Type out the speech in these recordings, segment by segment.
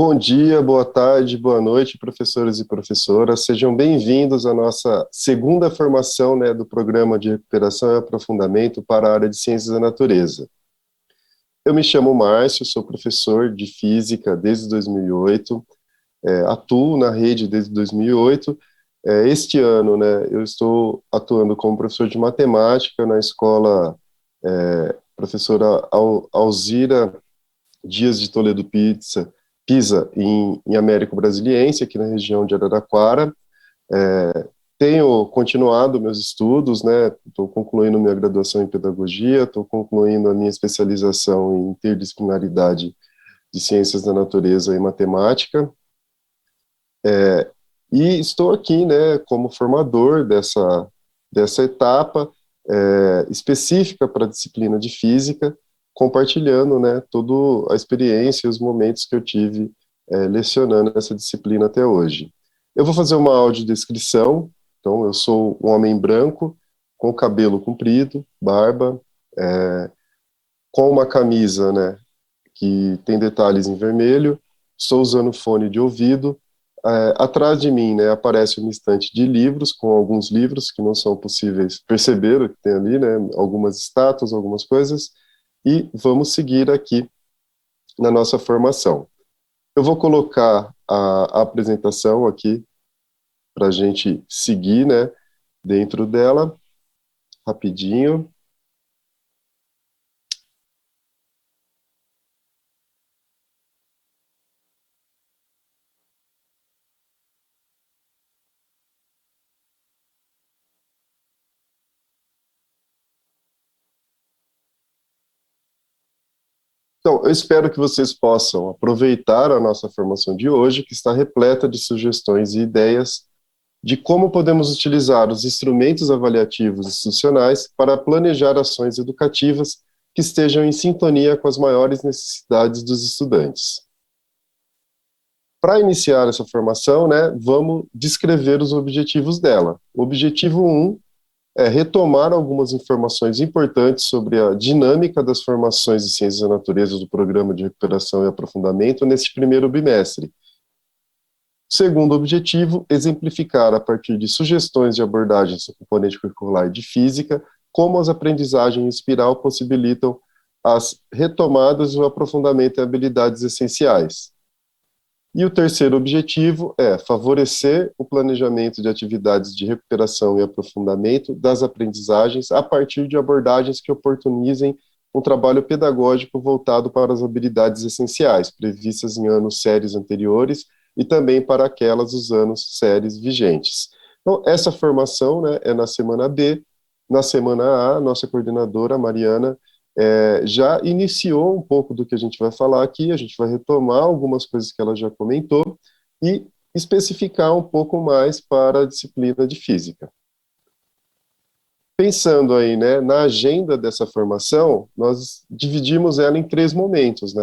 Bom dia, boa tarde, boa noite, professores e professoras. Sejam bem-vindos à nossa segunda formação, do Programa de Recuperação e Aprofundamento para a área de Ciências da Natureza. Eu me chamo Márcio, sou professor de Física desde 2008, atuo na rede desde 2008. Este ano, eu estou atuando como professor de Matemática na escola professora Alzira Dias de Toledo Pisa, em Américo Brasiliense, aqui na região de Araraquara. Tenho continuado meus estudos, estou concluindo minha graduação em Pedagogia, estou concluindo a minha especialização em Interdisciplinaridade de Ciências da Natureza e Matemática, e estou aqui, como formador dessa etapa específica para a disciplina de Física, compartilhando, toda a experiência e os momentos que eu tive lecionando essa disciplina até hoje. Eu vou fazer uma audiodescrição. Então, eu sou um homem branco, com cabelo comprido, barba, com uma camisa, que tem detalhes em vermelho, estou usando fone de ouvido. Atrás de mim, aparece uma estante de livros, com alguns livros que não são possíveis perceber o que tem ali, algumas estátuas, algumas coisas, e vamos seguir aqui na nossa formação. Eu vou colocar a apresentação aqui para a gente seguir, dentro dela, rapidinho. Então, eu espero que vocês possam aproveitar a nossa formação de hoje, que está repleta de sugestões e ideias de como podemos utilizar os instrumentos avaliativos institucionais para planejar ações educativas que estejam em sintonia com as maiores necessidades dos estudantes. Para iniciar essa formação, vamos descrever os objetivos dela. O objetivo 1 é retomar algumas informações importantes sobre a dinâmica das formações de Ciências da Natureza do Programa de Recuperação e Aprofundamento neste primeiro bimestre. Segundo objetivo, exemplificar a partir de sugestões de abordagens do componente curricular de Física, como as aprendizagens em espiral possibilitam as retomadas e o aprofundamento em habilidades essenciais. E o terceiro objetivo é favorecer o planejamento de atividades de recuperação e aprofundamento das aprendizagens a partir de abordagens que oportunizem um trabalho pedagógico voltado para as habilidades essenciais, previstas em anos séries anteriores e também para aquelas dos anos séries vigentes. Então, essa formação é na semana B. Na semana A, nossa coordenadora, Mariana, já iniciou um pouco do que a gente vai falar aqui. A gente vai retomar algumas coisas que ela já comentou e especificar um pouco mais para a disciplina de Física. Pensando aí, na agenda dessa formação, nós dividimos ela em 3 momentos,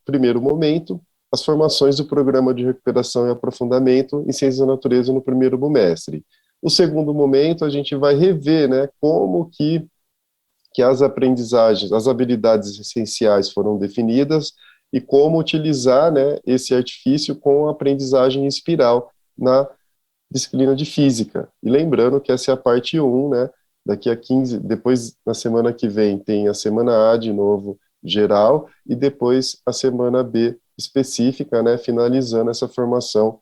Primeiro momento, as formações do Programa de Recuperação e Aprofundamento em Ciências da Natureza no primeiro bimestre. O segundo momento, a gente vai rever, como que as aprendizagens, as habilidades essenciais foram definidas e como utilizar, esse artifício com a aprendizagem em espiral na disciplina de Física. E lembrando que essa é a parte 1, daqui a 15, depois, na semana que vem, tem a semana A de novo, geral, e depois a semana B específica, finalizando essa formação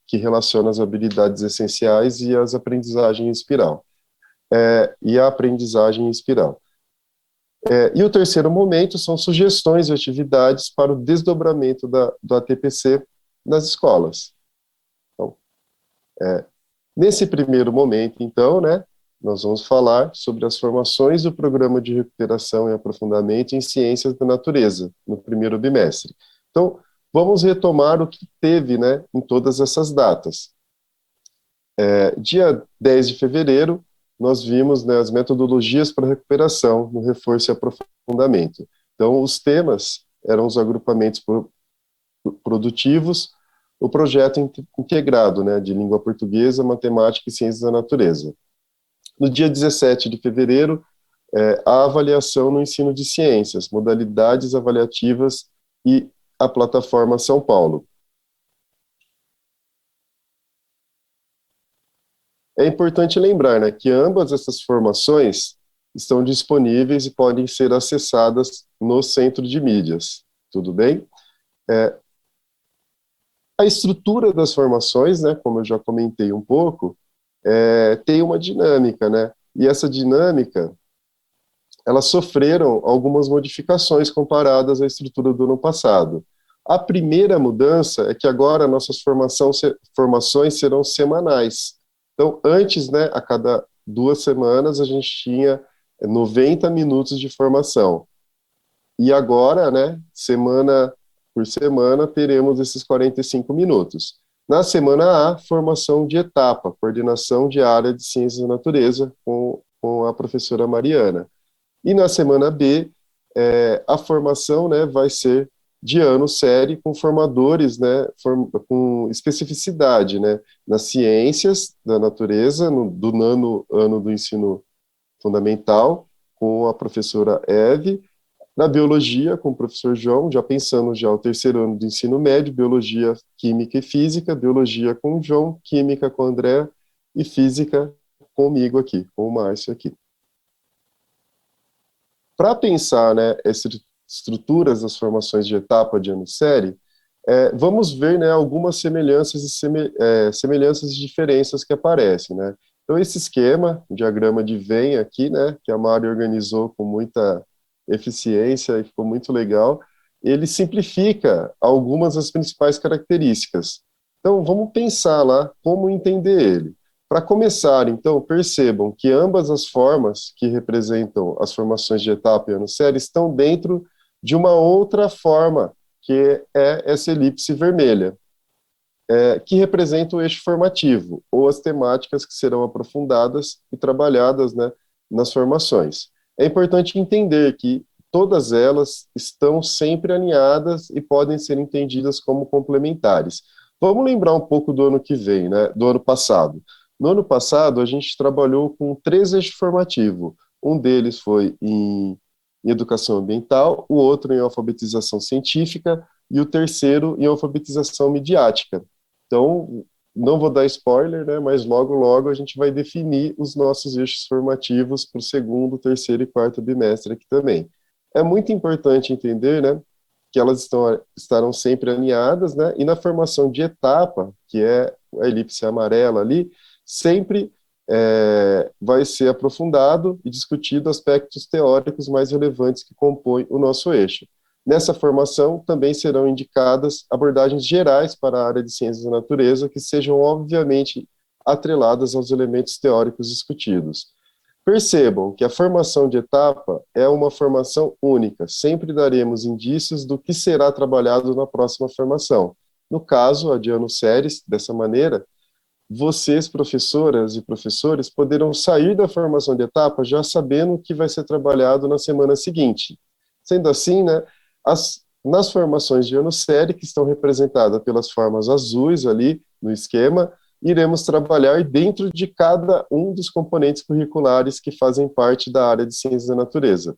que relaciona as habilidades essenciais e as aprendizagens em espiral. E a aprendizagem em espiral. E o terceiro momento são sugestões e atividades para o desdobramento do ATPC nas escolas. Então, nesse primeiro momento, então, nós vamos falar sobre as formações do Programa de Recuperação e Aprofundamento em Ciências da Natureza, no primeiro bimestre. Então, vamos retomar o que teve, em todas essas datas. Dia 10 de fevereiro, nós vimos as metodologias para recuperação no reforço e aprofundamento. Então, os temas eram os agrupamentos produtivos, o projeto integrado de língua portuguesa, matemática e ciências da natureza. No dia 17 de fevereiro, a avaliação no ensino de ciências, modalidades avaliativas e a plataforma São Paulo. É importante lembrar, né, que ambas essas formações estão disponíveis e podem ser acessadas no centro de mídias, tudo bem? A estrutura das formações, né, como eu já comentei um pouco, tem uma dinâmica, né, e essa dinâmica, elas sofreram algumas modificações comparadas à estrutura do ano passado. A primeira mudança é que agora nossas formações serão semanais. Então, antes, né, a cada 2 semanas, a gente tinha 90 minutos de formação. E agora, né, semana por semana, teremos esses 45 minutos. Na semana A, formação de etapa, coordenação de área de ciências da natureza, com a professora Mariana. E na semana B, a formação, né, vai ser de ano série com formadores, né, com especificidade, né, nas ciências da natureza, do nono ano do ensino fundamental, com a professora Eve, na biologia, com o professor João, já pensando já o terceiro ano do ensino médio, biologia, química e física, biologia com o João, química com o André e física comigo aqui, com o Márcio aqui. Para pensar, né, essas estruturas das formações de etapa de ano série, vamos ver, né, algumas semelhanças e diferenças que aparecem, né. Então, esse esquema, o diagrama de Venn aqui, né, que a Mari organizou com muita eficiência e ficou muito legal, ele simplifica algumas das principais características. Então, vamos pensar lá como entender ele. Para começar, então, percebam que ambas as formas que representam as formações de etapa e ano série estão dentro de uma outra forma, que é essa elipse vermelha, que representa o eixo formativo, ou as temáticas que serão aprofundadas e trabalhadas, né, nas formações. É importante entender que todas elas estão sempre alinhadas e podem ser entendidas como complementares. Vamos lembrar um pouco do ano que vem, né, do ano passado. No ano passado, a gente trabalhou com 3 eixos formativos. Um deles foi em educação ambiental, o outro em alfabetização científica e o terceiro em alfabetização midiática. Então, não vou dar spoiler, né, mas logo, logo a gente vai definir os nossos eixos formativos para o segundo, terceiro e quarto bimestre aqui também. É muito importante entender, né, que elas estarão sempre alinhadas, né, e na formação de etapa, que é a elipse amarela ali, sempre vai ser aprofundado e discutido aspectos teóricos mais relevantes que compõem o nosso eixo. Nessa formação, também serão indicadas abordagens gerais para a área de ciências da natureza, que sejam, obviamente, atreladas aos elementos teóricos discutidos. Percebam que a formação de etapa é uma formação única, sempre daremos indícios do que será trabalhado na próxima formação. No caso, a de ano séries, dessa maneira, vocês, professoras e professores, poderão sair da formação de etapa já sabendo o que vai ser trabalhado na semana seguinte. Sendo assim, né, nas formações de ano série, que estão representadas pelas formas azuis ali no esquema, iremos trabalhar dentro de cada um dos componentes curriculares que fazem parte da área de ciências da natureza.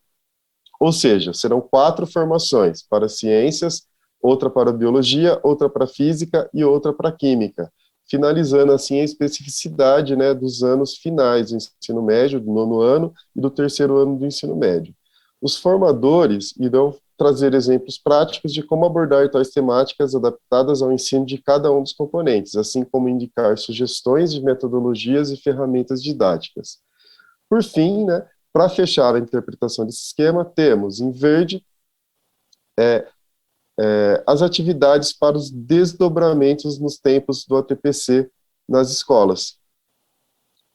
Ou seja, serão 4 formações para ciências, outra para biologia, outra para física e outra para química, finalizando assim a especificidade, né, dos anos finais do ensino médio, do nono ano e do terceiro ano do ensino médio. Os formadores irão trazer exemplos práticos de como abordar tais temáticas adaptadas ao ensino de cada um dos componentes, assim como indicar sugestões de metodologias e ferramentas didáticas. Por fim, né, para fechar a interpretação desse esquema, temos em verde as atividades para os desdobramentos nos tempos do ATPC nas escolas.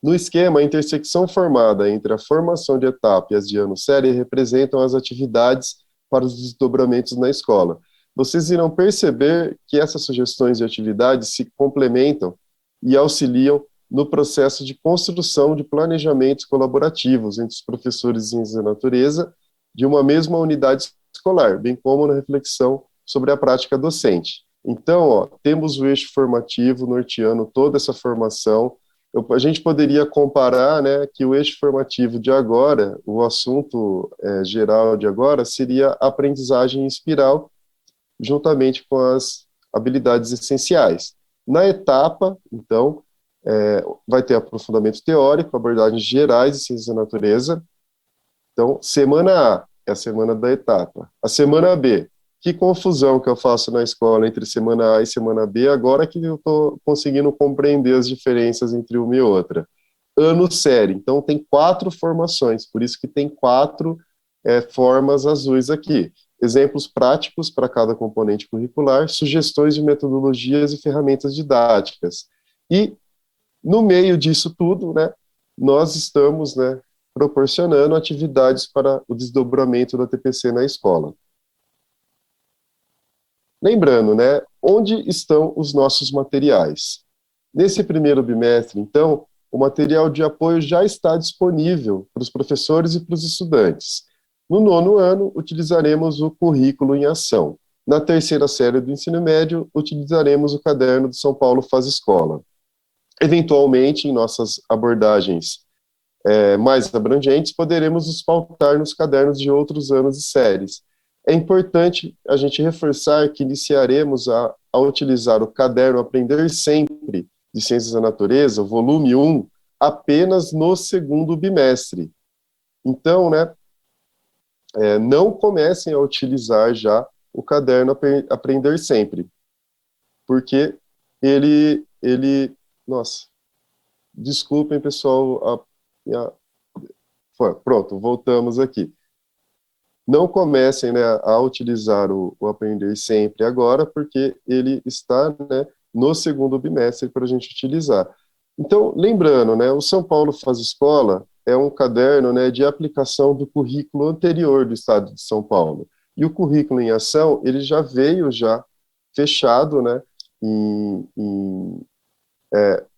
No esquema, a intersecção formada entre a formação de etapa e as de ano série representam as atividades para os desdobramentos na escola. Vocês irão perceber que essas sugestões de atividades se complementam e auxiliam no processo de construção de planejamentos colaborativos entre os professores de ciências da natureza de uma mesma unidade escolar, bem como na reflexão sobre a prática docente. Então, ó, temos o eixo formativo norteando toda essa formação. A gente poderia comparar, né, que o eixo formativo de agora, o assunto geral de agora, seria a aprendizagem em espiral, juntamente com as habilidades essenciais. Na etapa, então, vai ter aprofundamento teórico, abordagens gerais de ciências da natureza. Então, semana A é a semana da etapa. A semana B, que confusão que eu faço na escola entre semana A e semana B, agora que eu estou conseguindo compreender as diferenças entre uma e outra. Ano série, então tem 4 formações, por isso que tem 4 formas azuis aqui. Exemplos práticos para cada componente curricular, sugestões de metodologias e ferramentas didáticas. E, no meio disso tudo, né, nós estamos, né, proporcionando atividades para o desdobramento da TPC na escola. Lembrando, né, onde estão os nossos materiais? Nesse primeiro bimestre, então, o material de apoio já está disponível para os professores e para os estudantes. No 9º ano, utilizaremos o currículo em ação. Na 3ª série do ensino médio, utilizaremos o caderno do São Paulo Faz Escola. Eventualmente, em nossas abordagens mais abrangentes, poderemos nos pautar nos cadernos de outros anos e séries. É importante a gente reforçar que iniciaremos a utilizar o caderno Aprender Sempre, de Ciências da Natureza, volume 1, apenas no 2º bimestre. Então, né, não comecem a utilizar já o caderno Aprender Sempre, porque nossa, desculpem, pessoal, pronto, voltamos aqui. Não comecem, né, a utilizar o Aprender Sempre agora, porque ele está, né, no 2º bimestre para a gente utilizar. Então, lembrando, né, o São Paulo Faz Escola é um caderno, né, de aplicação do currículo anterior do Estado de São Paulo. E o currículo em ação, ele já veio fechado, né,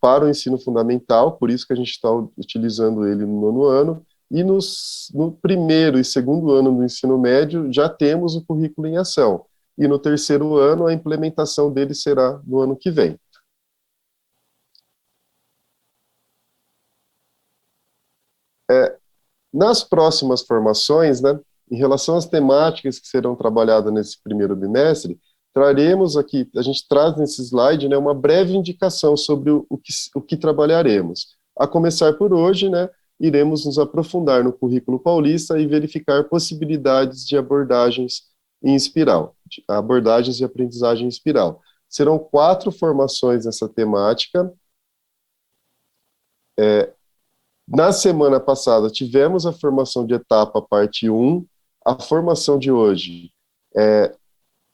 para o ensino fundamental, por isso que a gente está utilizando ele no 9º ano, e no 1º e 2º ano do ensino médio já temos o currículo em ação, e no 3º ano a implementação dele será no ano que vem. Nas próximas formações, né, em relação às temáticas que serão trabalhadas nesse primeiro bimestre, traremos aqui, a gente traz nesse slide, né, uma breve indicação sobre o que trabalharemos. A começar por hoje, né, iremos nos aprofundar no currículo paulista e verificar possibilidades de abordagens em espiral, abordagens de aprendizagem em espiral. Serão 4 formações nessa temática. Na semana passada, tivemos a formação de etapa parte 1, a formação de hoje,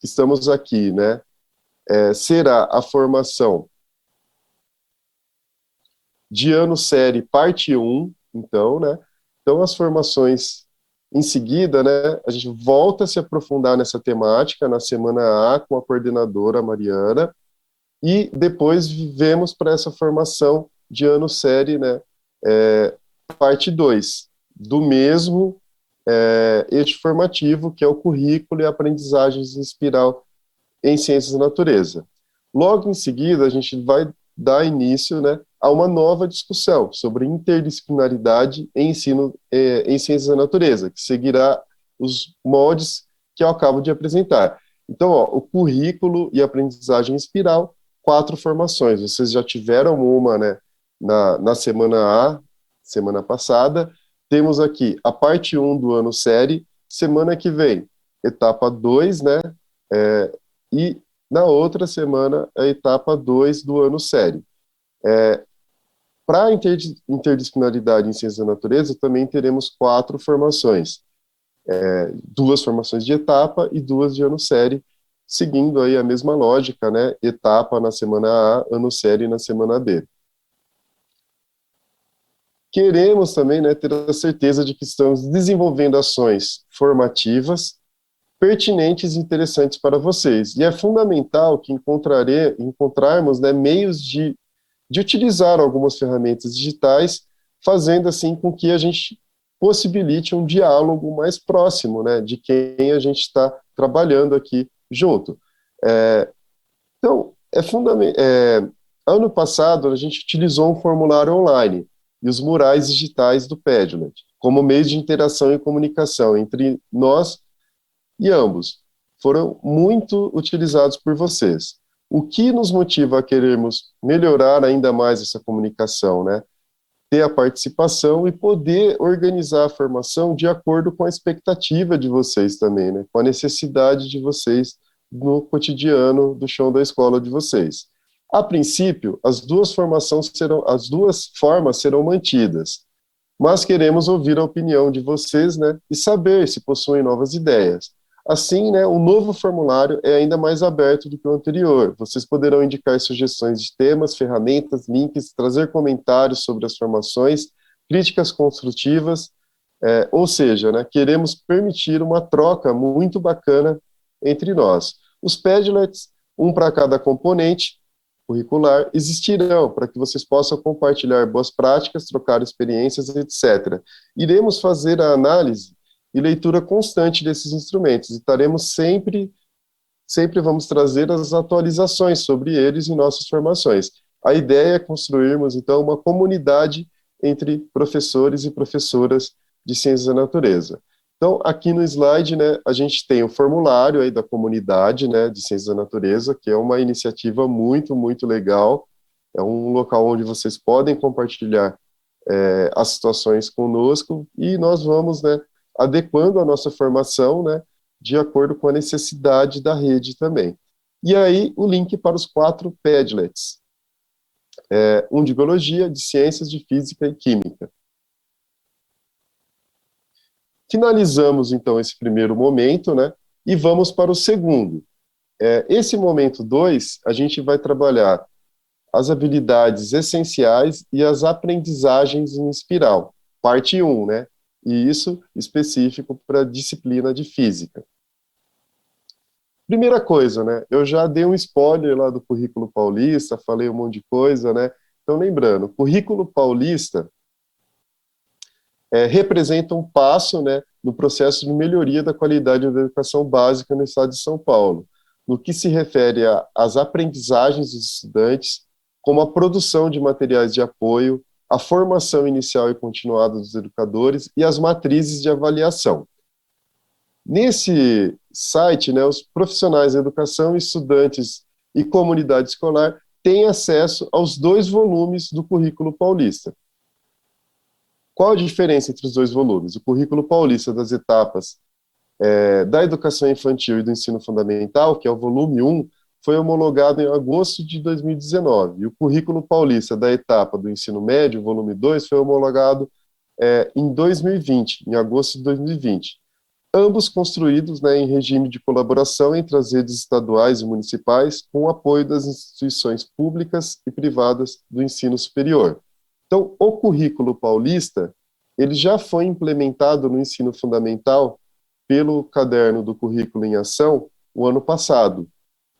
estamos aqui, né, será a formação de ano série parte 1, então, né, então as formações em seguida, né, a gente volta a se aprofundar nessa temática na semana A com a coordenadora Mariana, e depois vivemos para essa formação de ano série, né, parte 2, do mesmo eixo formativo, que é o currículo e aprendizagens em espiral em ciências da natureza. Logo em seguida, a gente vai dar início, né, a uma nova discussão sobre interdisciplinaridade em ensino em ciências da natureza, que seguirá os moldes que eu acabo de apresentar. Então, ó, o currículo e aprendizagem em espiral, 4 formações. Vocês já tiveram uma, né, na semana A, semana passada. Temos aqui a parte 1 do ano série, semana que vem, etapa 2, né, e na outra semana, a etapa 2 do ano série. Para a interdisciplinaridade em ciências da natureza, também teremos 4 formações. 2 formações de etapa e 2 de ano série, seguindo aí a mesma lógica, né, etapa na semana A, ano série na semana B. Queremos também, né, ter a certeza de que estamos desenvolvendo ações formativas pertinentes e interessantes para vocês. E é fundamental que encontrarmos, né, meios de utilizar algumas ferramentas digitais, fazendo assim com que a gente possibilite um diálogo mais próximo, né, de quem a gente está trabalhando aqui junto. Então, ano passado a gente utilizou um formulário online e os murais digitais do Padlet como meio de interação e comunicação entre nós e ambos. foram muito utilizados por vocês. O que nos motiva a querermos melhorar ainda mais essa comunicação, né? Ter a participação e poder organizar a formação de acordo com a expectativa de vocês também, né? Com a necessidade de vocês no cotidiano do chão da escola de vocês. A princípio, as duas formas serão mantidas, mas queremos ouvir a opinião de vocês, né, e saber se possuem novas ideias. Assim, né, o novo formulário é ainda mais aberto do que o anterior. Vocês poderão indicar sugestões de temas, ferramentas, links, trazer comentários sobre as formações, críticas construtivas, ou seja, né, queremos permitir uma troca muito bacana entre nós. Os Padlets, um para cada componente curricular, existirão para que vocês possam compartilhar boas práticas, trocar experiências, etc. Iremos fazer a análise e leitura constante desses instrumentos, e estaremos sempre vamos trazer as atualizações sobre eles em nossas formações. A ideia é construirmos, então, uma comunidade entre professores e professoras de ciências da natureza. Então, aqui no slide, né, a gente tem o formulário aí da comunidade, né, de ciências da natureza, que é uma iniciativa muito, muito legal. É um local onde vocês podem compartilhar as situações conosco, e nós vamos, né, adequando a nossa formação, né, de acordo com a necessidade da rede também. E aí, o link para os 4 Padlets. Um de biologia, de ciências, de física e química. Finalizamos, então, esse primeiro momento, né, e vamos para o segundo. Esse momento 2, a gente vai trabalhar as habilidades essenciais e as aprendizagens em espiral, parte 1, né, e isso específico para a disciplina de física. Primeira coisa, né, eu já dei um spoiler lá do currículo paulista, falei um monte de coisa, né, então lembrando, o currículo paulista representa um passo, né, no processo de melhoria da qualidade da educação básica no estado de São Paulo, no que se refere às aprendizagens dos estudantes, como a produção de materiais de apoio, a formação inicial e continuada dos educadores e as matrizes de avaliação. Nesse site, né, os profissionais da educação, estudantes e comunidade escolar têm acesso aos 2 volumes do currículo paulista. Qual a diferença entre os 2 volumes? O currículo paulista das etapas da educação infantil e do ensino fundamental, que é o volume 1, foi homologado em agosto de 2019. E o currículo paulista da etapa do ensino médio, volume 2, foi homologado em 2020, em agosto de 2020. Ambos construídos, né, em regime de colaboração entre as redes estaduais e municipais, com o apoio das instituições públicas e privadas do ensino superior. Então, o currículo paulista, ele já foi implementado no ensino fundamental pelo caderno do Currículo em Ação o ano passado.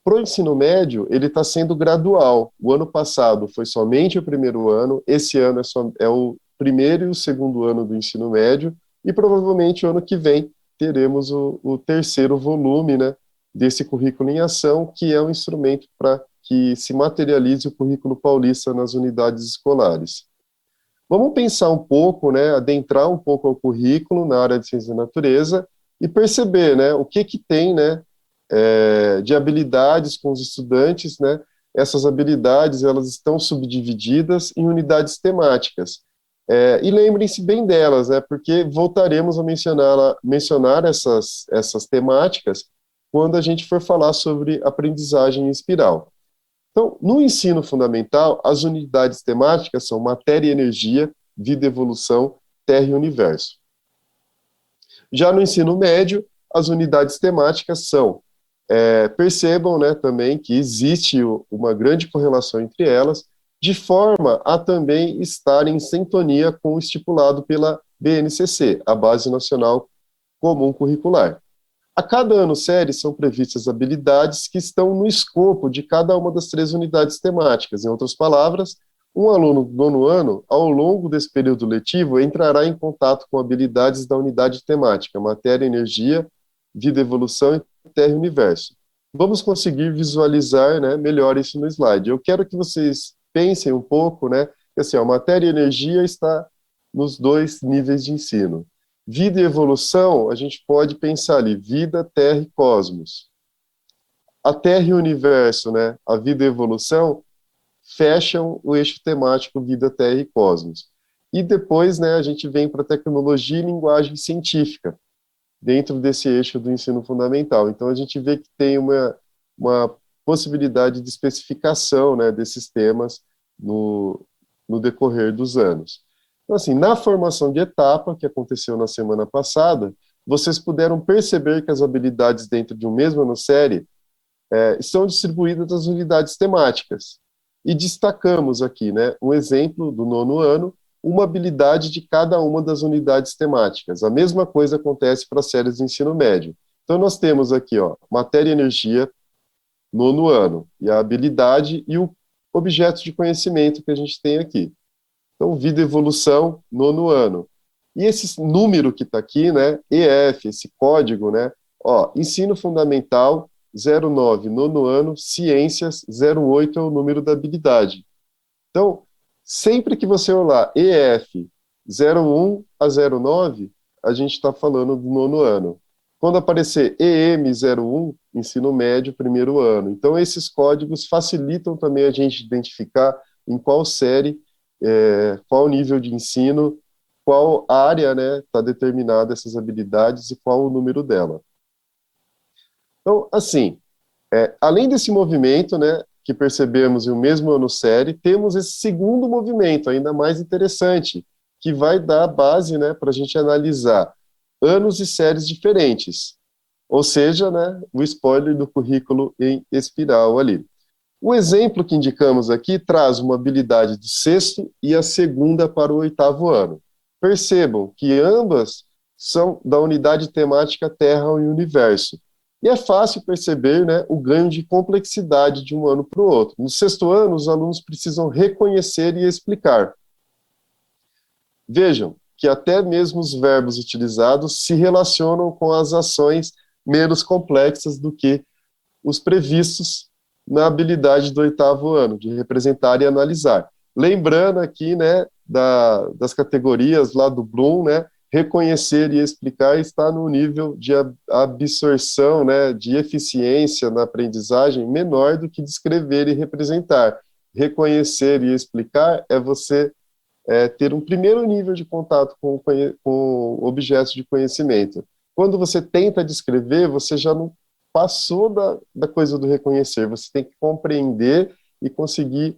Para o ensino médio, ele está sendo gradual. O ano passado foi somente o primeiro ano, esse ano é o primeiro e o segundo ano do ensino médio, e provavelmente o ano que vem teremos o terceiro volume, né, desse Currículo em Ação, que é um instrumento para que se materialize o currículo paulista nas unidades escolares. Vamos pensar um pouco, né, adentrar um pouco ao currículo na área de ciência da natureza e perceber, né, o que tem, né, de habilidades com os estudantes, né. Essas habilidades, elas estão subdivididas em unidades temáticas. E lembrem-se bem delas, né, porque voltaremos a mencionar essas temáticas quando a gente for falar sobre aprendizagem em espiral. Então, no ensino fundamental, as unidades temáticas são matéria e energia, vida e evolução, terra e universo. Já no ensino médio, as unidades temáticas são, percebam, né, também que existe uma grande correlação entre elas, de forma a também estar em sintonia com o estipulado pela BNCC, a Base Nacional Comum Curricular. A cada ano série são previstas habilidades que estão no escopo de cada uma das 3 unidades temáticas. Em outras palavras, um aluno do 9º ano, ao longo desse período letivo, entrará em contato com habilidades da unidade temática, matéria, energia, vida, evolução e terra e universo. Vamos conseguir visualizar, né, melhor isso no slide. Eu quero que vocês pensem um pouco, né, que assim, a matéria e energia está nos 2 níveis de ensino. Vida e evolução, a gente pode pensar ali, vida, terra e cosmos. a Terra e o Universo, né, a vida e a evolução, fecham o eixo temático vida, Terra e cosmos. E depois, né, a gente vem para tecnologia e linguagem científica, dentro desse eixo do ensino fundamental. Então, a gente vê que tem uma possibilidade de especificação, né, desses temas no decorrer dos anos. Então, assim, na formação de etapa, que aconteceu na semana passada, vocês puderam perceber que as habilidades dentro de um mesmo ano série estão distribuídas nas unidades temáticas. E destacamos aqui, né, um exemplo do nono ano, uma habilidade de cada uma das unidades temáticas. A mesma coisa acontece para as séries do ensino médio. Então, nós temos aqui, ó, matéria e energia, nono ano, e a habilidade e o objeto de conhecimento que a gente tem aqui. Então, vida e evolução, nono ano. E esse número que está aqui, né, EF, esse código, né, ó, ensino fundamental, 09, nono ano, ciências, 08 é o número da habilidade. Então, sempre que você olhar EF 01 a 09, a gente está falando do nono ano. Quando aparecer EM 01, ensino médio, primeiro ano. Então, esses códigos facilitam também a gente identificar em qual série, qual nível de ensino, qual área, né, está determinada essas habilidades e qual o número dela. Então, assim, além desse movimento, né, que percebemos em um mesmo ano série, temos esse segundo movimento, ainda mais interessante, que vai dar base, né, para a gente analisar anos e séries diferentes. Ou seja, né, o spoiler do currículo em espiral ali. O exemplo que indicamos aqui traz uma habilidade do sexto e a segunda para o oitavo ano. Percebam que ambas são da unidade temática Terra e Universo. E é fácil perceber, né, o ganho de complexidade de um ano para o outro. No sexto ano, os alunos precisam reconhecer e explicar. Vejam que até mesmo os verbos utilizados se relacionam com as ações menos complexas do que os previstos na habilidade do oitavo ano, de representar e analisar. Lembrando aqui, né, das categorias lá do Bloom, né, reconhecer e explicar está no nível de absorção, né, de eficiência na aprendizagem menor do que descrever e representar. Reconhecer e explicar é você ter um primeiro nível de contato com objetos de conhecimento. Quando você tenta descrever, você já não passou da coisa do reconhecer, você tem que compreender e conseguir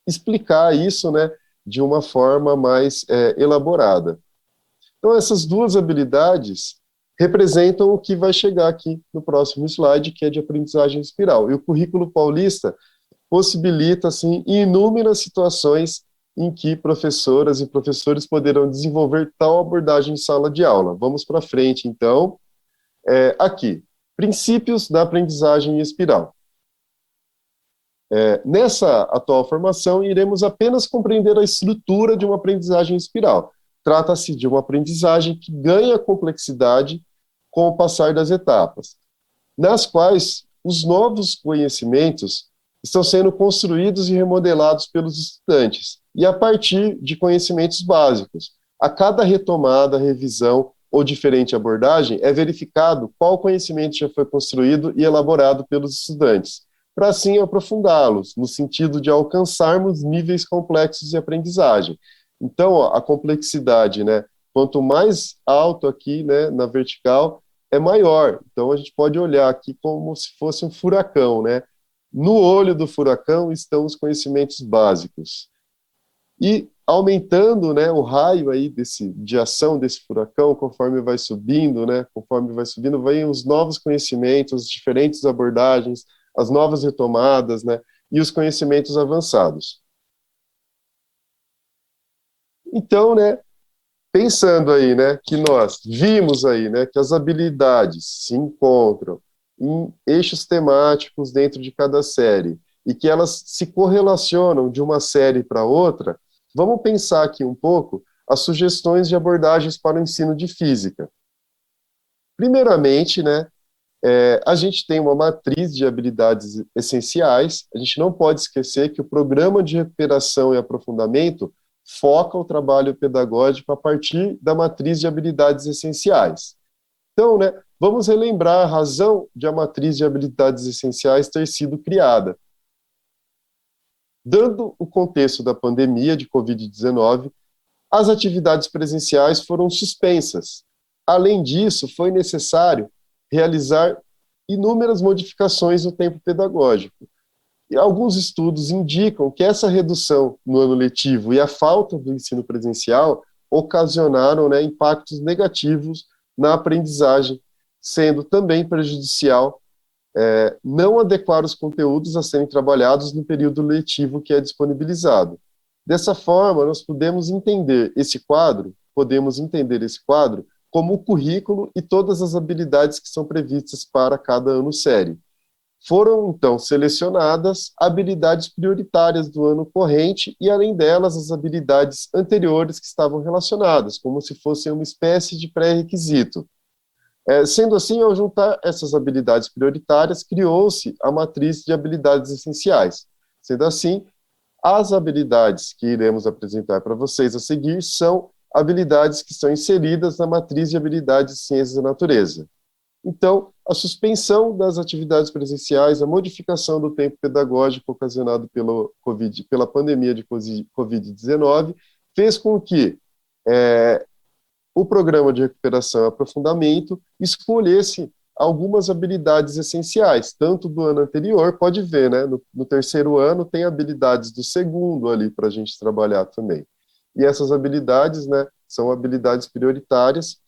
explicar isso, né, de uma forma mais elaborada. Então, essas duas habilidades representam o que vai chegar aqui no próximo slide, que é de aprendizagem espiral. E o currículo paulista possibilita, assim, inúmeras situações em que professoras e professores poderão desenvolver tal abordagem em sala de aula. Vamos para frente, então. Aqui, princípios da aprendizagem em espiral. Nessa atual formação, iremos apenas compreender a estrutura de uma aprendizagem em espiral. Trata-se de uma aprendizagem que ganha complexidade com o passar das etapas, nas quais os novos conhecimentos estão sendo construídos e remodelados pelos estudantes, e a partir de conhecimentos básicos. A cada retomada, revisão ou diferente abordagem, é verificado qual conhecimento já foi construído e elaborado pelos estudantes, para assim aprofundá-los, no sentido de alcançarmos níveis complexos de aprendizagem. Então, ó, a complexidade, né, quanto mais alto aqui, né, na vertical, é maior. Então, a gente pode olhar aqui como se fosse um furacão, né? No olho do furacão estão os conhecimentos básicos. E aumentando, né, o raio aí de ação desse furacão, conforme vai subindo, né, vem os novos conhecimentos, as diferentes abordagens, as novas retomadas, né, e os conhecimentos avançados. Então, né, pensando aí, né, que nós vimos aí, né, que as habilidades se encontram em eixos temáticos dentro de cada série e que elas se correlacionam de uma série para outra, vamos pensar aqui um pouco as sugestões de abordagens para o ensino de física. Primeiramente, né, a gente tem uma matriz de habilidades essenciais. A gente não pode esquecer que o programa de recuperação e aprofundamento foca o trabalho pedagógico a partir da matriz de habilidades essenciais. Então, né, vamos relembrar a razão de a matriz de habilidades essenciais ter sido criada. Dando o contexto da pandemia de Covid-19, as atividades presenciais foram suspensas. Além disso, foi necessário realizar inúmeras modificações no tempo pedagógico. E alguns estudos indicam que essa redução no ano letivo e a falta do ensino presencial ocasionaram, né, impactos negativos na aprendizagem, sendo também prejudicial não adequar os conteúdos a serem trabalhados no período letivo que é disponibilizado. Dessa forma, nós podemos entender esse quadro como o currículo e todas as habilidades que são previstas para cada ano série. Foram, então, selecionadas habilidades prioritárias do ano corrente e, além delas, as habilidades anteriores que estavam relacionadas, como se fossem uma espécie de pré-requisito. Sendo assim, ao juntar essas habilidades prioritárias, criou-se a matriz de habilidades essenciais. Sendo assim, as habilidades que iremos apresentar para vocês a seguir são habilidades que estão inseridas na matriz de habilidades de ciências da natureza. Então, a suspensão das atividades presenciais, a modificação do tempo pedagógico ocasionado pela pandemia de Covid-19, fez com que o programa de recuperação e aprofundamento escolhesse algumas habilidades essenciais, tanto do ano anterior, pode ver, né, no terceiro ano tem habilidades do segundo ali para a gente trabalhar também. E essas habilidades, né, são habilidades prioritárias,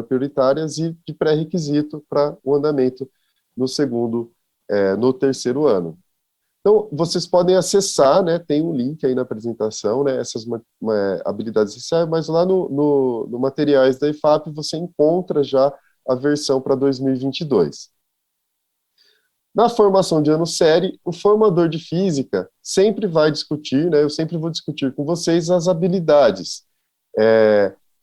prioritárias e de pré-requisito para o andamento no terceiro ano. Então, vocês podem acessar, né, tem um link aí na apresentação, né, essas habilidades essenciais, mas lá no materiais da IFAP você encontra já a versão para 2022. Na formação de ano série, o formador de física sempre vai discutir, né, eu sempre vou discutir com vocês as habilidades.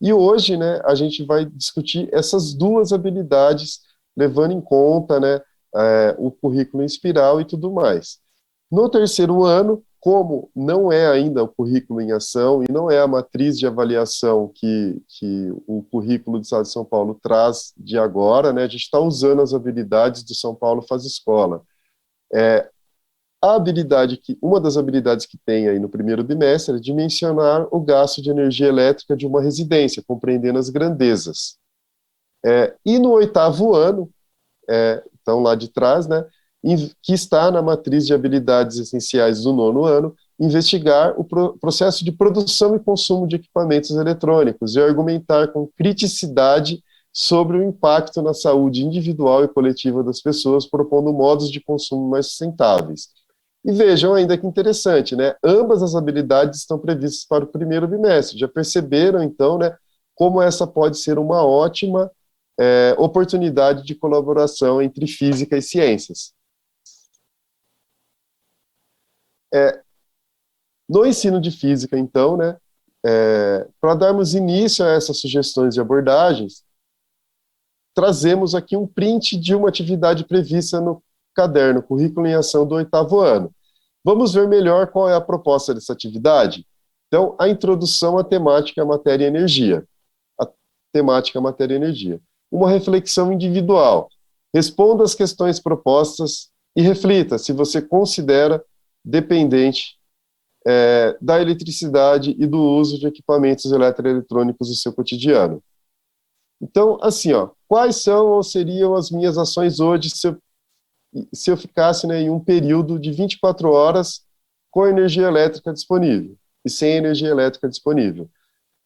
E hoje, né, a gente vai discutir essas duas habilidades, levando em conta, né, o currículo em espiral e tudo mais. No terceiro ano, como não é ainda o currículo em ação e não é a matriz de avaliação que o currículo do Estado de São Paulo traz de agora, né, a gente está usando as habilidades do São Paulo Faz Escola. Uma das habilidades que tem aí no primeiro bimestre é dimensionar o gasto de energia elétrica de uma residência, compreendendo as grandezas. E no oitavo ano, então lá de trás, né, que está na matriz de habilidades essenciais do nono ano, investigar o processo de produção e consumo de equipamentos eletrônicos e argumentar com criticidade sobre o impacto na saúde individual e coletiva das pessoas, propondo modos de consumo mais sustentáveis. E vejam ainda que interessante, né? Ambas as habilidades estão previstas para o primeiro bimestre. Já perceberam, então, né, como essa pode ser uma ótima oportunidade de colaboração entre física e ciências. No ensino de física, então, né, para darmos início a essas sugestões de abordagens, trazemos aqui um print de uma atividade prevista no caderno Currículo em Ação do oitavo ano. Vamos ver melhor qual é a proposta dessa atividade? Então, a introdução à temática matéria e energia. A temática matéria e energia. Uma reflexão individual. Responda as questões propostas e reflita se você considera dependente da eletricidade e do uso de equipamentos eletroeletrônicos no seu cotidiano. Então, assim, quais são ou seriam as minhas ações hoje se eu ficasse, né, em um período de 24 horas com energia elétrica disponível e sem energia elétrica disponível?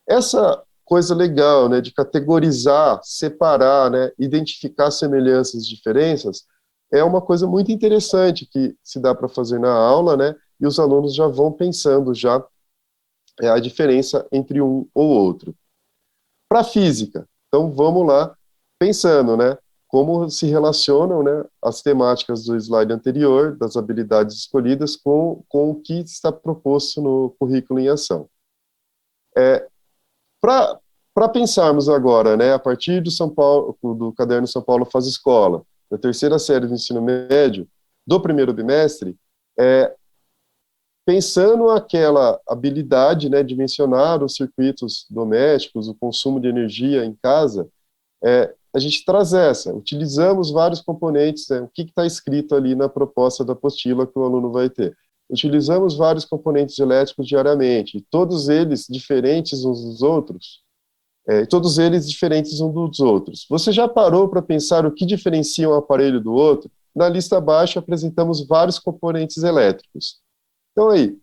Essa coisa legal, né, de categorizar, separar, né, identificar semelhanças e diferenças, é uma coisa muito interessante que se dá para fazer na aula, né, e os alunos já vão pensando já a diferença entre um ou outro. Para a física, então vamos lá pensando, né, como se relacionam, né, as temáticas do slide anterior, das habilidades escolhidas, com o que está proposto no currículo em ação. Para pensarmos agora, né, a partir do caderno São Paulo Faz Escola, da terceira série do ensino médio, do primeiro bimestre, pensando aquela habilidade, né, de mencionar os circuitos domésticos, o consumo de energia em casa, a gente traz essa, utilizamos vários componentes, né, o que está escrito ali na proposta da apostila que o aluno vai ter. Utilizamos vários componentes elétricos diariamente, todos eles diferentes uns dos outros, todos eles diferentes uns dos outros. Você já parou para pensar o que diferencia um aparelho do outro? Na lista abaixo apresentamos vários componentes elétricos. Então aí,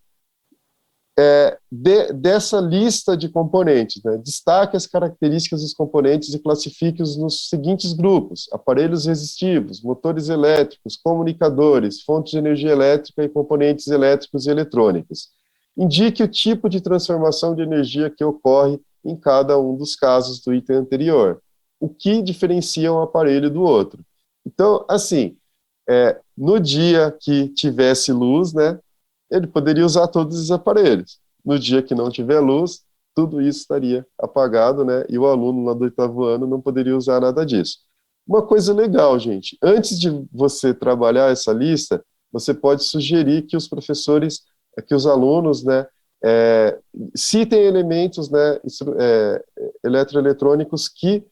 dessa lista de componentes, né, destaque as características dos componentes e classifique-os nos seguintes grupos: aparelhos resistivos, motores elétricos, comunicadores, fontes de energia elétrica e componentes elétricos e eletrônicos. Indique o tipo de transformação de energia que ocorre em cada um dos casos do item anterior. O que diferencia um aparelho do outro? Então, assim, no dia que tivesse luz, né, ele poderia usar todos os aparelhos. No dia que não tiver luz, tudo isso estaria apagado, né? E o aluno lá do 8º ano não poderia usar nada disso. Uma coisa legal, gente, antes de você trabalhar essa lista, você pode sugerir que os professores, que os alunos, né, citem elementos, né, eletroeletrônicos que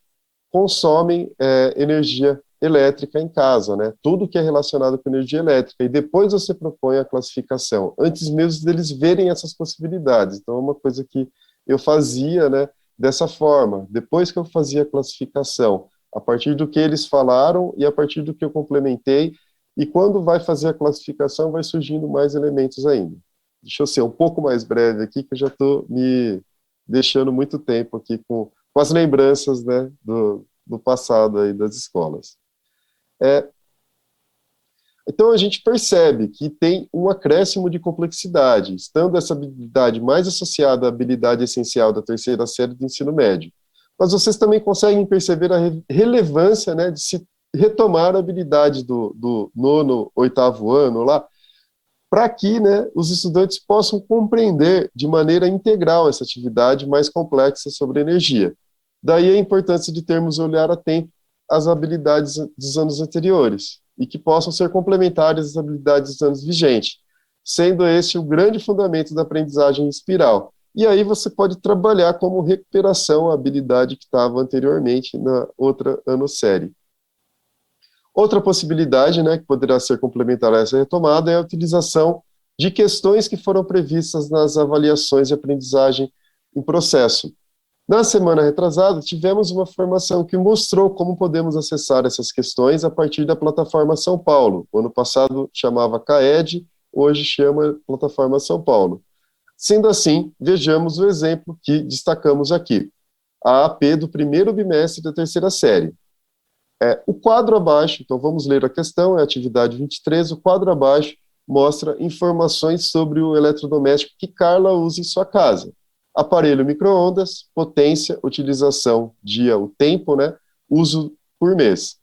consomem energia elétrica em casa, né? Tudo que é relacionado com energia elétrica, e depois você propõe a classificação, antes mesmo deles verem essas possibilidades. Então, é uma coisa que eu fazia, né, dessa forma, depois que eu fazia a classificação, a partir do que eles falaram e a partir do que eu complementei, e quando vai fazer a classificação, vai surgindo mais elementos ainda. Deixa eu ser um pouco mais breve aqui, que eu já estou me deixando muito tempo aqui com as lembranças, né, do passado aí das escolas. Então a gente percebe que tem um acréscimo de complexidade, estando essa habilidade mais associada à habilidade essencial da 3ª série do ensino médio. Mas vocês também conseguem perceber a relevância, né, de se retomar a habilidade do 9º, 8º ano lá, para que, né, os estudantes possam compreender de maneira integral essa atividade mais complexa sobre energia. Daí a importância de termos olhar atento às habilidades dos anos anteriores, e que possam ser complementares às habilidades dos anos vigentes, sendo este o grande fundamento da aprendizagem em espiral. E aí você pode trabalhar como recuperação a habilidade que estava anteriormente na outra ano série. Outra possibilidade, né, que poderá ser complementar a essa retomada é a utilização de questões que foram previstas nas avaliações de aprendizagem em processo. Na semana retrasada, tivemos uma formação que mostrou como podemos acessar essas questões a partir da plataforma São Paulo. O ano passado chamava CAED, hoje chama plataforma São Paulo. Sendo assim, vejamos o exemplo que destacamos aqui. A AP do primeiro bimestre da 3ª série. O quadro abaixo, então vamos ler a questão, é a atividade 23, o quadro abaixo mostra informações sobre o eletrodoméstico que Carla usa em sua casa. Aparelho micro-ondas, potência, utilização, dia, o tempo, né, uso por mês.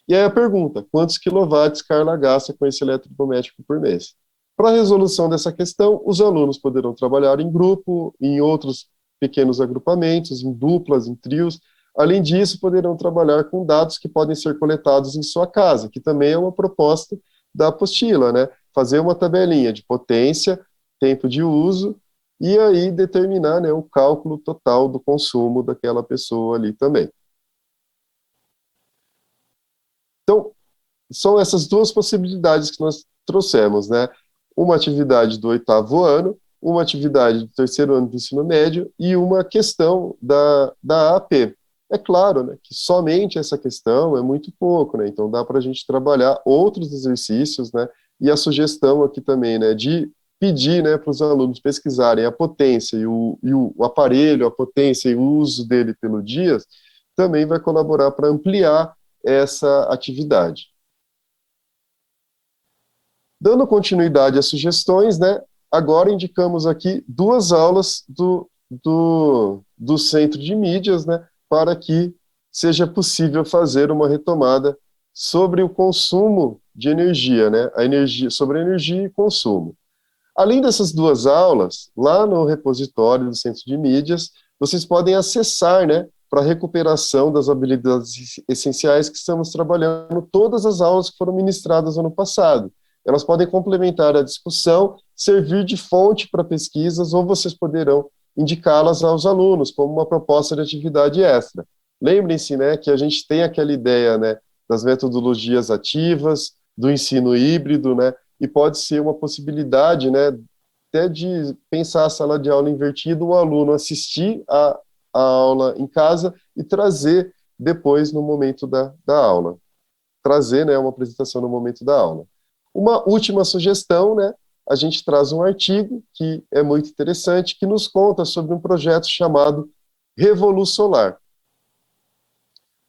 E aí a pergunta, quantos quilowatts Carla gasta com esse eletrodoméstico por mês? Para a resolução dessa questão, os alunos poderão trabalhar em grupo, em outros pequenos agrupamentos, em duplas, em trios. Além disso, poderão trabalhar com dados que podem ser coletados em sua casa, que também é uma proposta da apostila, né? Fazer uma tabelinha de potência, tempo de uso, e aí determinar, né, o cálculo total do consumo daquela pessoa ali também. Então, são essas duas possibilidades que nós trouxemos, né? Uma atividade do 8º ano, uma atividade do 3º ano do ensino médio e uma questão da AP. É claro, né, que somente essa questão é muito pouco, né? Então dá para a gente trabalhar outros exercícios, né? E a sugestão aqui também, né, de pedir, né, para os alunos pesquisarem a potência e o aparelho, a potência e o uso dele pelo dia, também vai colaborar para ampliar essa atividade. Dando continuidade às sugestões, né, agora indicamos aqui 2 aulas do Centro de Mídias, né, para que seja possível fazer uma retomada sobre o consumo de energia, né, sobre energia e consumo. Além dessas 2 aulas, lá no repositório do Centro de Mídias, vocês podem acessar, né, para a recuperação das habilidades essenciais que estamos trabalhando, todas as aulas que foram ministradas ano passado. Elas podem complementar a discussão, servir de fonte para pesquisas, ou vocês poderão indicá-las aos alunos como uma proposta de atividade extra. lembrem-se, né, que a gente tem aquela ideia, né, das metodologias ativas, do ensino híbrido, né, e pode ser uma possibilidade, né, até de pensar a sala de aula invertida, o aluno assistir a aula em casa e trazer depois no momento da aula. Trazer, né, uma apresentação no momento da aula. Uma última sugestão, né, a gente traz um artigo que é muito interessante, que nos conta sobre um projeto chamado Revolu Solar.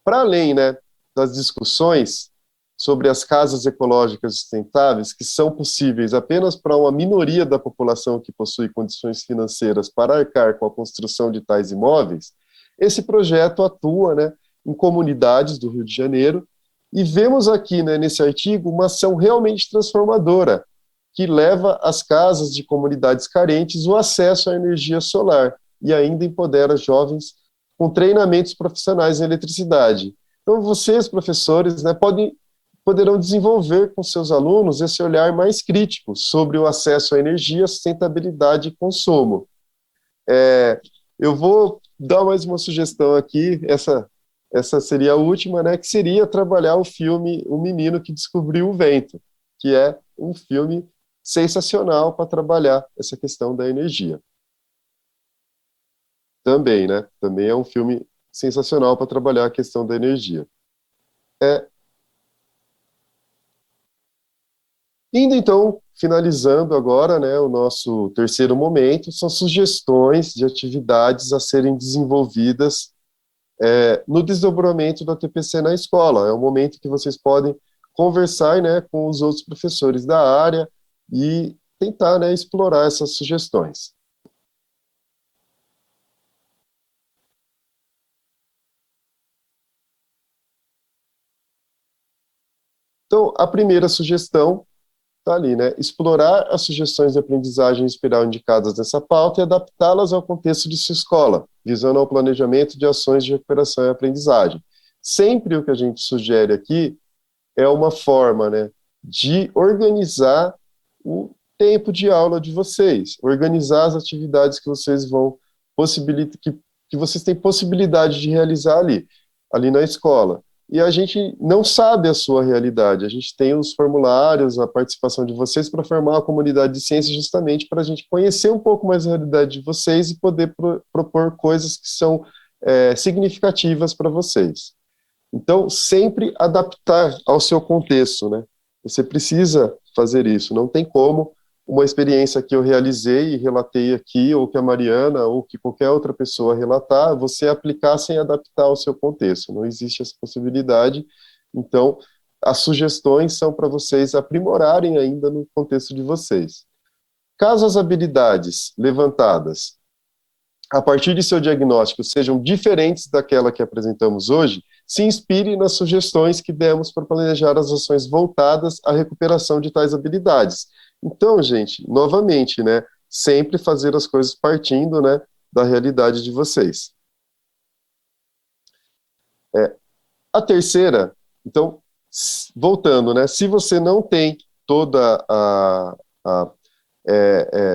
Para além, né, das discussões sobre as casas ecológicas sustentáveis, que são possíveis apenas para uma minoria da população que possui condições financeiras para arcar com a construção de tais imóveis, esse projeto atua, né, em comunidades do Rio de Janeiro, e vemos aqui, né, nesse artigo, uma ação realmente transformadora, que leva às casas de comunidades carentes o acesso à energia solar, e ainda empodera jovens com treinamentos profissionais em eletricidade. Então, vocês, professores, né, poderão desenvolver com seus alunos esse olhar mais crítico sobre o acesso à energia, sustentabilidade e consumo. Eu vou dar mais uma sugestão aqui, essa seria a última, né, que seria trabalhar o filme O Menino que Descobriu o Vento, que é um filme sensacional para trabalhar essa questão da energia. Também, né? Também é um filme sensacional para trabalhar a questão da energia. Indo então, finalizando agora, né, o nosso terceiro momento, são sugestões de atividades a serem desenvolvidas no desdobramento da TPC na escola. É um momento que vocês podem conversar, né, com os outros professores da área e tentar, né, explorar essas sugestões. Então, a primeira sugestão está ali, né? Explorar as sugestões de aprendizagem espiral indicadas nessa pauta e adaptá-las ao contexto de sua escola, visando ao planejamento de ações de recuperação e aprendizagem. Sempre o que a gente sugere aqui é uma forma, né, de organizar o tempo de aula de vocês, organizar as atividades que vocês vão possibilitar, que vocês têm possibilidade de realizar ali na escola. E a gente não sabe a sua realidade, a gente tem os formulários, a participação de vocês para formar uma comunidade de ciência justamente para a gente conhecer um pouco mais a realidade de vocês e poder propor coisas que são significativas para vocês. Então, sempre adaptar ao seu contexto, né? Você precisa fazer isso, não tem como uma experiência que eu realizei e relatei aqui, ou que a Mariana, ou que qualquer outra pessoa relatar, você aplicar sem adaptar ao seu contexto, não existe essa possibilidade. Então, as sugestões são para vocês aprimorarem ainda no contexto de vocês. Caso as habilidades levantadas a partir de seu diagnóstico sejam diferentes daquela que apresentamos hoje, se inspire nas sugestões que demos para planejar as ações voltadas à recuperação de tais habilidades. Então, gente, novamente, né, sempre fazer as coisas partindo, né, da realidade de vocês. A terceira, então, voltando, né, se você não tem toda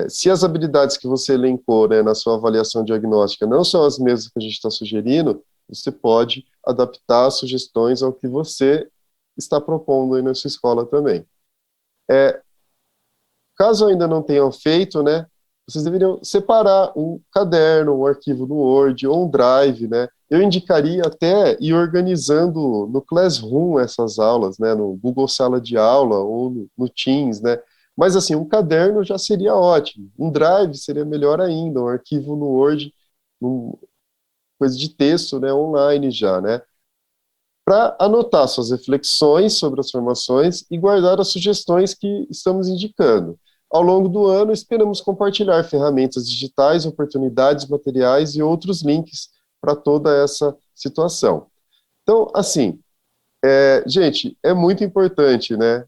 se as habilidades que você elencou, né, na sua avaliação diagnóstica não são as mesmas que a gente está sugerindo, você pode adaptar as sugestões ao que você está propondo aí na sua escola também. Caso ainda não tenham feito, né, vocês deveriam separar um caderno, um arquivo no Word ou um Drive, né. Eu indicaria até ir organizando no Classroom essas aulas, né, no Google Sala de Aula ou no Teams, né. Mas, assim, um caderno já seria ótimo. Um Drive seria melhor ainda, um arquivo no Word, coisa de texto, né, online já, né, para anotar suas reflexões sobre as formações e guardar as sugestões que estamos indicando. Ao longo do ano, esperamos compartilhar ferramentas digitais, oportunidades, materiais e outros links para toda essa situação. Então, assim, gente, é muito importante, né,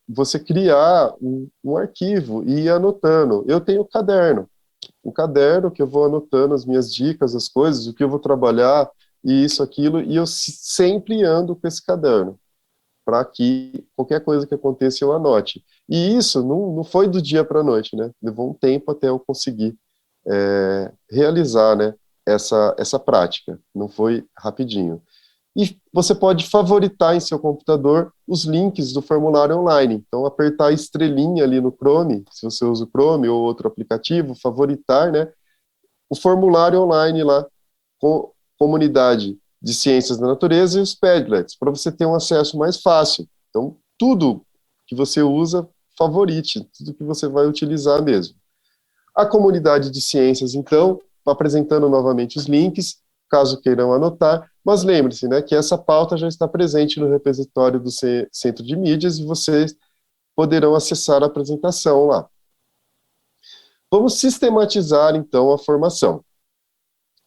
você criar um arquivo e ir anotando. Eu tenho um caderno que eu vou anotando as minhas dicas, as coisas, o que eu vou trabalhar, e isso, aquilo, e eu sempre ando com esse caderno, para que qualquer coisa que aconteça eu anote. E isso não foi do dia para a noite, né, levou um tempo até eu conseguir realizar, né, essa prática, não foi rapidinho. E você pode favoritar em seu computador os links do formulário online. Então, apertar a estrelinha ali no Chrome, se você usa o Chrome ou outro aplicativo, favoritar, né, o formulário online lá, com comunidade de ciências da natureza e os Padlets, para você ter um acesso mais fácil. Então, tudo que você usa, favorite, tudo que você vai utilizar mesmo. A comunidade de ciências, então, apresentando novamente os links, caso queiram anotar, mas lembre-se, né, que essa pauta já está presente no repositório do Centro de Mídias e vocês poderão acessar a apresentação lá. Vamos sistematizar, então, a formação.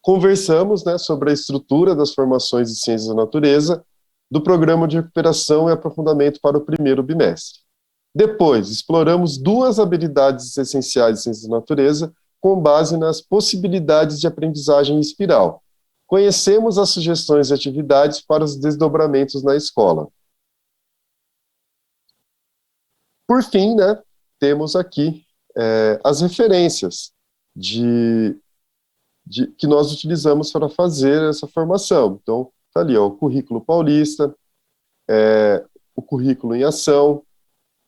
Conversamos, né, sobre a estrutura das formações de ciências da natureza do Programa de Recuperação e Aprofundamento para o primeiro bimestre. Depois, exploramos duas habilidades essenciais de ciências da natureza com base nas possibilidades de aprendizagem em espiral. Conhecemos as sugestões de atividades para os desdobramentos na escola. Por fim, né, temos aqui as referências que nós utilizamos para fazer essa formação. Então, está ali, ó, o currículo paulista, o currículo em ação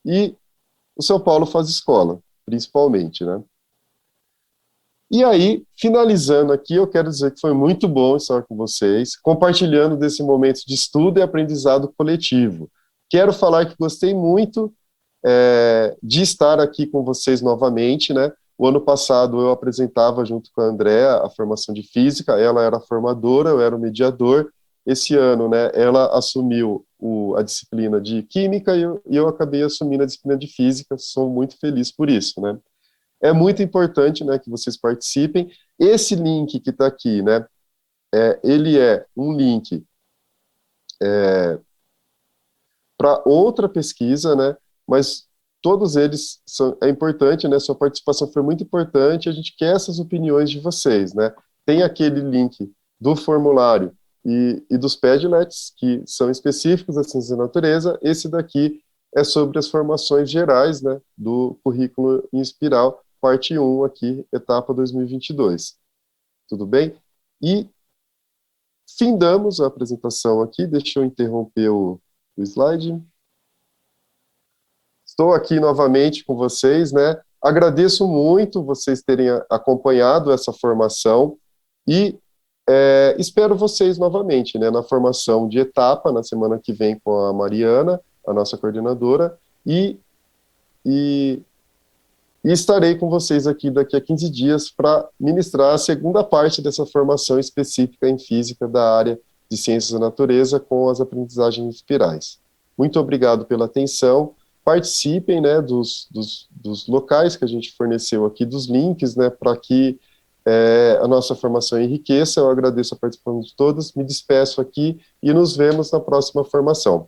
e o São Paulo Faz Escola, principalmente, né? E aí, finalizando aqui, eu quero dizer que foi muito bom estar com vocês, compartilhando desse momento de estudo e aprendizado coletivo. Quero falar que gostei muito de estar aqui com vocês novamente, né? O ano passado eu apresentava junto com a Andréa a formação de física, ela era a formadora, eu era o mediador. Esse ano, né, ela assumiu a disciplina de química e eu acabei assumindo a disciplina de física, sou muito feliz por isso, né? É muito importante, né, que vocês participem. Esse link que está aqui, né, ele é um link para outra pesquisa, né, mas todos eles é importante, né, sua participação foi muito importante, a gente quer essas opiniões de vocês, né. Tem aquele link do formulário e dos Padlets, que são específicos da ciência da natureza, esse daqui é sobre as formações gerais, né, do currículo em espiral, parte 1 aqui, etapa 2022. Tudo bem? E findamos a apresentação aqui, deixa eu interromper o slide. Estou aqui novamente com vocês, né? Agradeço muito vocês terem acompanhado essa formação e espero vocês novamente, né, na formação de etapa, na semana que vem com a Mariana, a nossa coordenadora, e estarei com vocês aqui daqui a 15 dias para ministrar a segunda parte dessa formação específica em física da área de ciências da natureza com as aprendizagens espirais. Muito obrigado pela atenção, participem, né, dos locais que a gente forneceu aqui, dos links, né, para que a nossa formação enriqueça. Eu agradeço a participação de todos, me despeço aqui e nos vemos na próxima formação.